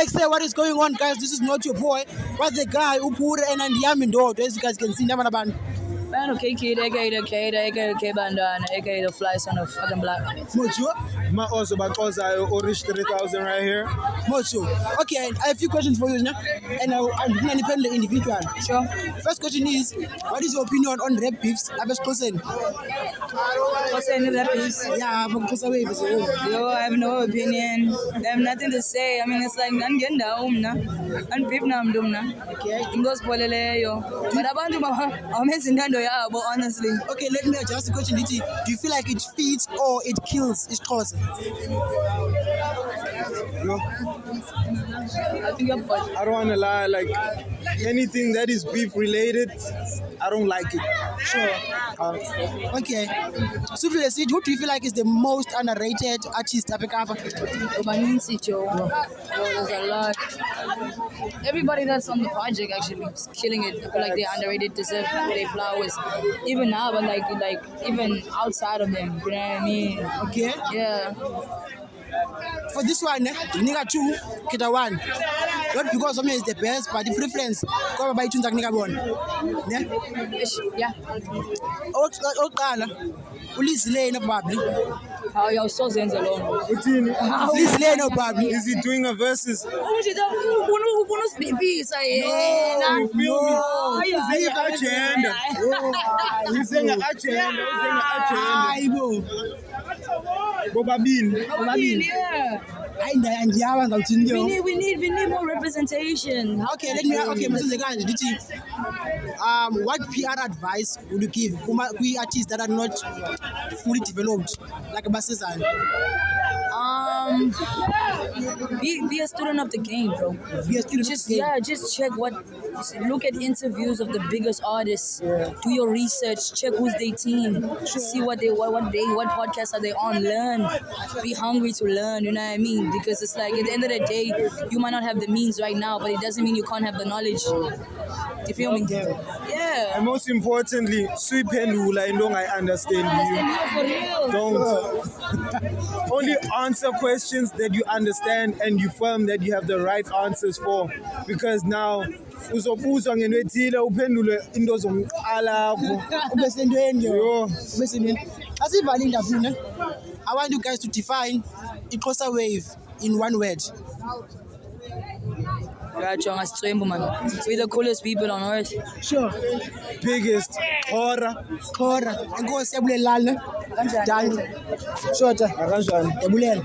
Say what is going on, guys? This is not your boy, but the guy who Phura and Yamindo. As you guys can see, never ban. Man, okay, Keed, aka the Keed, aka the Bandana, aka the fly son of fucking black. Mocho? Ma also because I Orish 3000 right here. Mocho. Okay, I have a few questions for you, and I'm an independent individual. Sure. First question is, what is your opinion on rap beefs? What's in the piece? Yeah, because away. Yo, I have no opinion. I have nothing to say. I mean, it's like, I'm getting down now. I'm people now, I'm doing now. Okay. I'm going to spoil it. But I'm missing that, but honestly. Okay, let me adjust the question. Do you feel like it feeds or it kills? It's cause. No, I think I'm fine. I don't want to lie. Like anything that is beef related, I don't like it. Sure. Okay. So, who do you feel like is the most underrated artist? There's a lot. Everybody that's on the project actually is killing it. I feel like they're underrated, deserve their flowers. Even now, but like even outside of them. You know what I mean? Okay. Yeah. For this one, nigga 2, kita 1. Not because something is the best, but the preference. Come by tunes like nigga 1. Yeah. Oqala uLizilane probably. How y'all so zenz alone? Lizilane probably. Is he doing a versus? No. You feel me? He's agenda. He's saying agenda. Hayibo. Bobabini. Yeah. We need more representation. Okay, what PR advice would you give to artists that are not fully developed, like Basizan? Be a student of the game, bro. Just check look at interviews of the biggest artists. Do your research, check who's their team, see what podcasts are they on, learn. Be hungry to learn, you know what I mean? Because it's like at the end of the day, you might not have the means right now, but it doesn't mean you can't have the knowledge. You feel me? Yeah. And most importantly, Suipendula and don't I understand you. For real. Don't. Only answer questions that you understand and you firm that you have the right answers for. Because now uzobuzwa ngento ethile uphendule into zomqala Ubesendweni yo. Asivali indaba. I want you guys to define iXhosa wave in one word. Gotcha, man. We're the coolest people on earth. Sure. Biggest Phura. Enkosi yabulelana. Kanjani? Shota. Akanjani? Yabulela.